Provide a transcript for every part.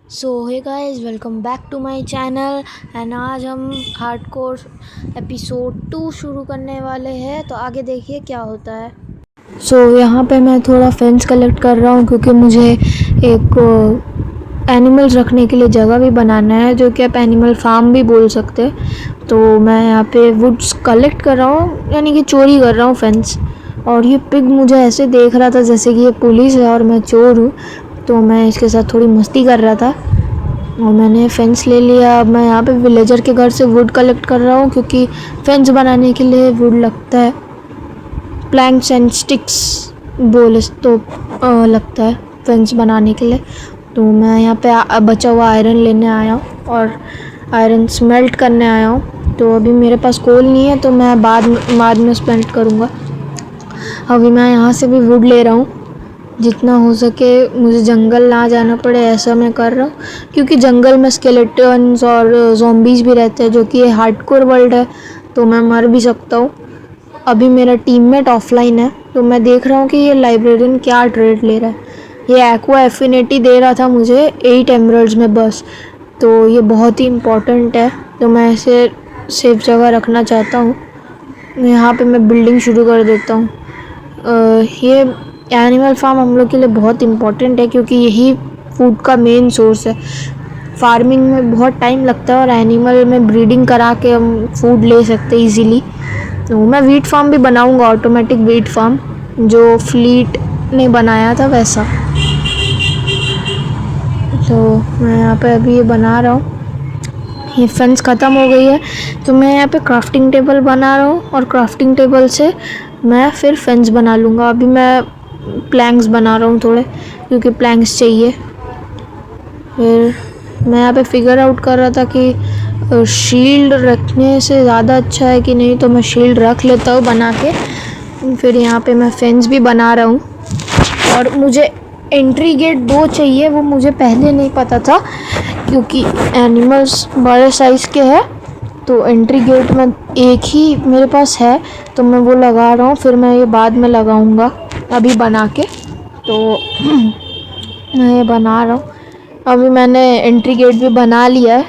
So hey guys, welcome back to my channel. And आज हम hardcore episode 2 शुरू करने वाले हैं, तो आगे देखिए क्या होता है। यहाँ पे मैं थोड़ा फेंस कलेक्ट कर रहा हूँ क्योंकि मुझे एक एनिमल्स रखने के लिए जगह भी बनाना है, जो कि आप एनिमल फार्म भी बोल सकते हैं। तो मैं यहाँ पे वुड्स कलेक्ट कर रहा हूँ, यानी कि चोरी कर रहा हूँ फेंस। और ये पिग मुझे ऐसे देख रहा था जैसे कि ये पुलिस है और मैं चोर हूँ, तो मैं इसके साथ थोड़ी मस्ती कर रहा था और मैंने फेंस ले लिया। अब मैं यहाँ पे विलेजर के घर से वुड कलेक्ट कर रहा हूँ क्योंकि फेंस बनाने के लिए वुड लगता है, प्लैंक्स एंड स्टिक्स बोले तो लगता है फेंस बनाने के लिए। तो मैं यहाँ पे बचा हुआ आयरन लेने आया हूँ और आयरन स्मेल्ट करने आया हूँ। तो अभी मेरे पास कोल नहीं है, तो मैं बाद में स्मेल्ट करूँगा। अभी मैं यहाँ से भी वुड ले रहा हूँ, जितना हो सके मुझे जंगल ना जाना पड़े ऐसा मैं कर रहा हूँ, क्योंकि जंगल में स्केलेटन्स और ज़ॉम्बीज़ भी रहते हैं, जो कि ये हार्डकोर वर्ल्ड है, तो मैं मर भी सकता हूँ। अभी मेरा टीममेट ऑफलाइन है, तो मैं देख रहा हूँ कि ये लाइब्रेरियन क्या ट्रेड ले रहा है। ये एक्वा एफिनिटी दे रहा था मुझे 8 एमरल्ड्स में बस, तो ये बहुत ही इम्पोर्टेंट है, तो मैं इसे सेफ जगह रखना चाहता हूँ। यहाँ पे मैं बिल्डिंग शुरू कर देता हूँ। ये एनिमल फार्म हम लोग के लिए बहुत इम्पोर्टेंट है, क्योंकि यही फूड का मेन सोर्स है। फार्मिंग में बहुत टाइम लगता है और एनिमल में ब्रीडिंग करा के हम फूड ले सकते हैं इजीली। तो मैं वीट फार्म भी बनाऊंगा, ऑटोमेटिक वीट फार्म, जो फ्लीट ने बनाया था वैसा। तो मैं यहाँ पे अभी ये बना रहा हूँ। ये फेंस ख़त्म हो गई है, तो मैं यहाँ पे क्राफ्टिंग टेबल बना रहा हूँ और क्राफ्टिंग टेबल से मैं फिर फेंस बना लूँगा। अभी मैं प्लैंक्स बना रहा हूँ थोड़े, क्योंकि प्लैंक्स चाहिए। फिर मैं यहाँ पे फिगर आउट कर रहा था कि शील्ड रखने से ज़्यादा अच्छा है कि नहीं, तो मैं शील्ड रख लेता हूँ बना के। फिर यहाँ पे मैं फेंस भी बना रहा हूँ और मुझे एंट्री गेट 2 चाहिए, वो मुझे पहले नहीं पता था, क्योंकि एनिमल्स बड़े साइज़ के हैं। तो एंट्री गेट में एक ही मेरे पास है, तो मैं वो लगा रहा हूँ, फिर मैं ये बाद में लगाऊंगा अभी बना के। तो मैं ये बना रहा हूँ। अभी मैंने एंट्री गेट भी बना लिया है।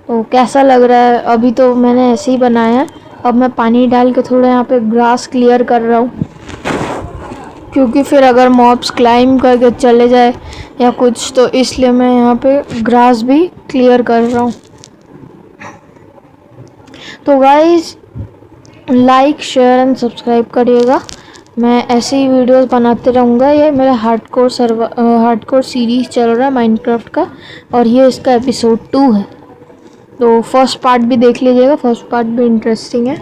तो कैसा लग रहा है? अभी तो मैंने ऐसे ही बनाया है। अब मैं पानी डाल के थोड़ा यहाँ पे ग्रास क्लियर कर रहा हूँ, क्योंकि फिर अगर मॉब्स क्लाइंब करके चले जाए या कुछ, तो इसलिए मैं यहाँ पे ग्रास भी क्लियर कर रहा हूँ। तो guys, like share and subscribe करिएगा। मैं ऐसे ही वीडियोस बनाते रहूँगा। ये मेरा हार्डकोर सीरीज़ चल रहा है माइनक्राफ्ट का, और ये इसका एपिसोड 2 है। तो फर्स्ट पार्ट भी देख लीजिएगा, फर्स्ट पार्ट भी इंटरेस्टिंग है।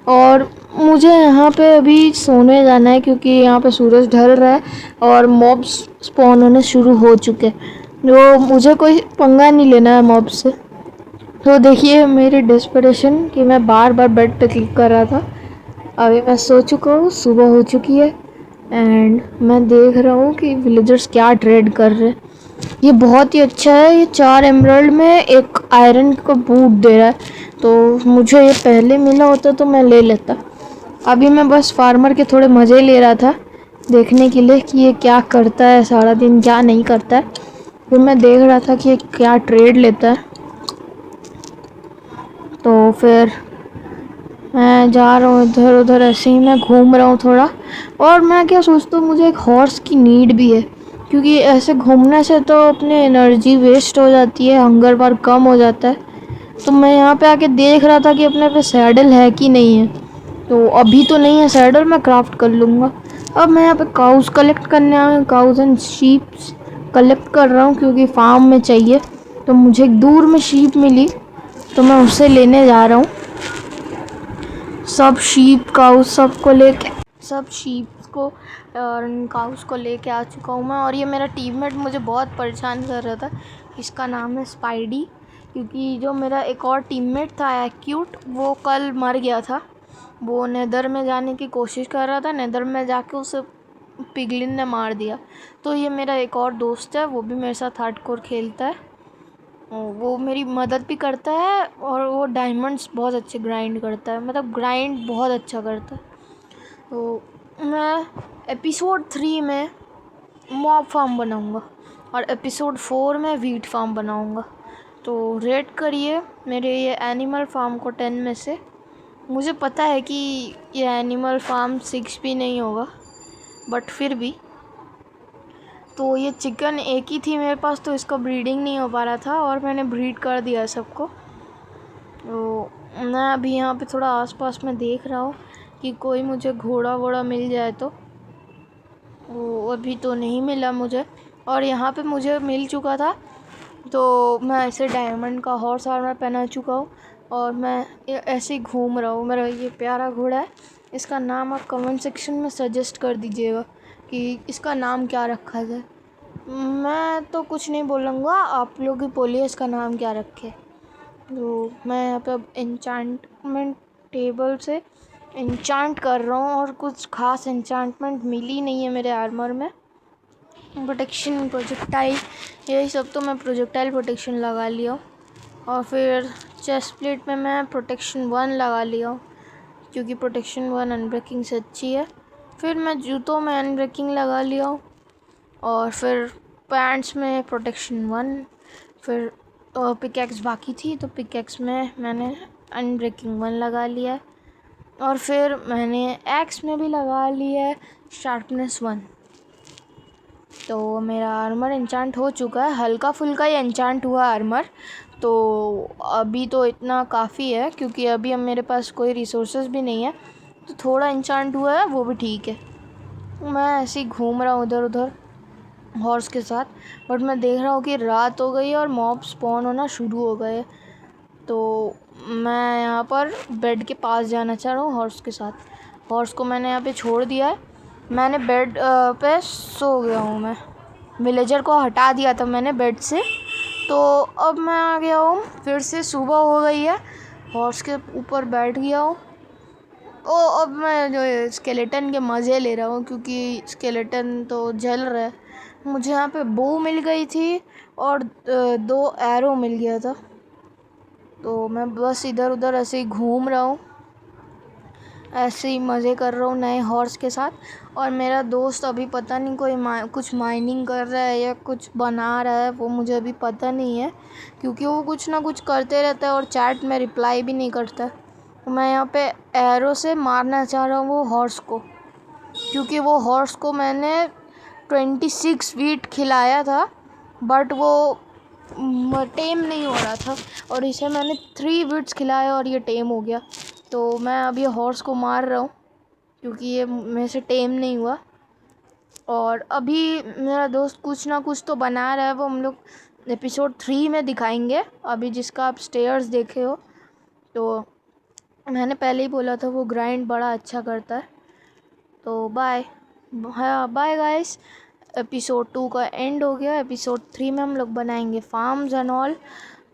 और मुझे यहाँ पे अभी सोने जाना है, क्योंकि यहाँ पे सूरज ढल रहा है और मॉब्स स्पॉन होने शुरू हो चुके हैं। तो मुझे कोई पंगा नहीं लेना है मॉब से। तो देखिए मेरी डेस्परेशन कि मैं बार बार बेड पे क्लिक कर रहा था। अभी मैं सो चुका हूँ, सुबह हो चुकी है, एंड मैं देख रहा हूँ कि विलेजर्स क्या ट्रेड कर रहे हैं। ये बहुत ही अच्छा है। ये 4 एमराल्ड में एक आयरन का बूट दे रहा है, तो मुझे ये पहले मिला होता तो मैं ले लेता। अभी मैं बस फार्मर के थोड़े मज़े ले रहा था, देखने के लिए कि ये क्या करता है सारा दिन, क्या नहीं करता है। फिर मैं देख रहा था कि ये क्या ट्रेड लेता है। तो फिर मैं जा रहा हूँ इधर उधर, ऐसे ही मैं घूम रहा हूँ थोड़ा। और मैं क्या सोचता हूँ, मुझे एक हॉर्स की नीड भी है, क्योंकि ऐसे घूमने से तो अपनी एनर्जी वेस्ट हो जाती है, हंगर बार कम हो जाता है। तो मैं यहाँ पे आके देख रहा था कि अपने पे सैडल है कि नहीं है। तो अभी तो नहीं है सैडल, मैं क्राफ्ट कर लूँगा। अब मैं यहाँ पे काउस कलेक्ट करने आया हूँ, काउस एंड शीप्स कलेक्ट कर रहा हूँ, क्योंकि फार्म में चाहिए। तो मुझे एक दूर में शीप मिली, तो मैं उससे लेने जा रहा हूँ। सब शीप काउस सबको लेके, सब शीप्स को और काउस को लेके आ चुका हूँ मैं। और ये मेरा टीममेट मुझे बहुत परेशान कर रहा था। इसका नाम है स्पाइडी, क्योंकि जो मेरा एक और टीममेट था एक्यूट, वो कल मर गया था। वो नेदर में जाने की कोशिश कर रहा था, नेदर में जाके उसे पिगलिन ने मार दिया। तो ये मेरा एक और दोस्त है, वो भी मेरे साथ हार्डकोर खेलता है। वो मेरी मदद भी करता है, और वो डायमंड्स बहुत अच्छे ग्राइंड करता है, मतलब ग्राइंड बहुत अच्छा करता है। तो मैं एपिसोड 3 में मॉब फार्म बनाऊंगा, और एपिसोड 4 में वीट फार्म बनाऊंगा। तो रेट करिए मेरे ये एनिमल फार्म को 10 में से। मुझे पता है कि ये एनिमल फार्म 6 भी नहीं होगा, बट फिर भी। तो ये चिकन एक ही थी मेरे पास, तो इसका ब्रीडिंग नहीं हो पा रहा था और मैंने ब्रीड कर दिया सबको। तो मैं अभी यहाँ पे थोड़ा आसपास में देख रहा हूँ कि कोई मुझे घोड़ा वोड़ा मिल जाए। तो वो अभी तो नहीं मिला मुझे, और यहाँ पे मुझे मिल चुका था। तो मैं ऐसे डायमंड का हॉर्स आर्मर पहना चुका हूँ और मैं ऐसे ही घूम रहा हूँ। मेरा ये प्यारा घोड़ा है, इसका नाम आप कमेंट सेक्शन में सजेस्ट कर दीजिएगा कि इसका नाम क्या रखा जाए। मैं तो कुछ नहीं बोलूँगा, आप लोग ही बोलिए इसका नाम क्या रखे। तो मैं यहाँ पे अब एन्चांटमेंट टेबल से एन्चांट कर रहा हूँ और कुछ खास एन्चांटमेंट मिली नहीं है मेरे आर्मर में। प्रोटेक्शन, प्रोजेक्टाइल, यही सब तो मैं प्रोजेक्टाइल प्रोटेक्शन लगा लिया हूँ। और फिर चेस्ट प्लेट में मैं प्रोटेक्शन 1 लगा लिया हूँ, क्योंकि प्रोटेक्शन 1 अनब्रेकिंग से अच्छी है। फिर मैं जूतों में अनब्रेकिंग लगा लिया हूँ, और फिर पैंट्स में प्रोटेक्शन 1। फिर पिकैक्स बाकी थी, तो पिकैक्स में मैंने अनब्रेकिंग 1 लगा लिया है। और फिर मैंने एक्स में भी लगा लिया है शार्पनेस 1। तो मेरा आर्मर एन्चांट हो चुका है, हल्का फुल्का ही एन्चांट हुआ आर्मर। तो अभी तो इतना काफ़ी है, क्योंकि अभी अब मेरे पास कोई रिसोर्सेज भी नहीं है, तो थोड़ा एन्चांट हुआ है वो भी ठीक है। मैं ऐसे ही घूम रहा हूँ उधर उधर हॉर्स के साथ, बट मैं देख रहा हूँ कि रात हो गई है और मॉब स्पॉन होना शुरू हो गए। तो मैं यहाँ पर बेड के पास जाना चाह रहा हूँ हॉर्स के साथ। हॉर्स को मैंने यहाँ पे छोड़ दिया है, मैंने बेड पे सो गया हूँ। मैं विलेजर को हटा दिया था मैंने बेड से, तो अब मैं आ गया हूँ। फिर से सुबह हो गई है, हॉर्स के ऊपर बैठ गया हूँ। अब मैं जो स्केलेटन के मज़े ले रहा हूँ, क्योंकि स्केलेटन तो जल रहा है। मुझे यहाँ पे बो मिल गई थी और 2 एरो मिल गया था। तो मैं बस इधर उधर ऐसे ही घूम रहा हूँ, ऐसे ही मज़े कर रहा हूँ नए हॉर्स के साथ। और मेरा दोस्त अभी पता नहीं कोई कुछ माइनिंग कर रहा है या कुछ बना रहा है, वो मुझे अभी पता नहीं है, क्योंकि वो कुछ ना कुछ करते रहता है और चैट में रिप्लाई भी नहीं करता। तो मैं यहाँ पे एरो से मारना चाह रहा हूँ वो हॉर्स को, क्योंकि वो हॉर्स को मैंने 26 वीट खिलाया था, बट वो टेम नहीं हो रहा था, और इसे मैंने 3 वीट्स खिलाया और ये टेम हो गया। तो मैं अब ये हॉर्स को मार रहा हूँ, क्योंकि ये मेरे से टेम नहीं हुआ। और अभी मेरा दोस्त कुछ ना कुछ तो बना रहा है, वो हम लोग एपिसोड 3 में दिखाएंगे। अभी जिसका आप स्टेयर्स देखे हो, तो मैंने पहले ही बोला था वो ग्राइंड बड़ा अच्छा करता है। तो बाय, हाँ बाय गाइस। एपिसोड 2 का एंड हो गया। एपिसोड 3 में हम लोग बनाएंगे फार्म्स एंड ऑल।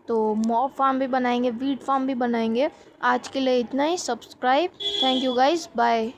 तो मॉब फार्म भी बनाएंगे, वीट फार्म भी बनाएंगे। आज के लिए इतना ही। Subscribe. Thank you guys, bye.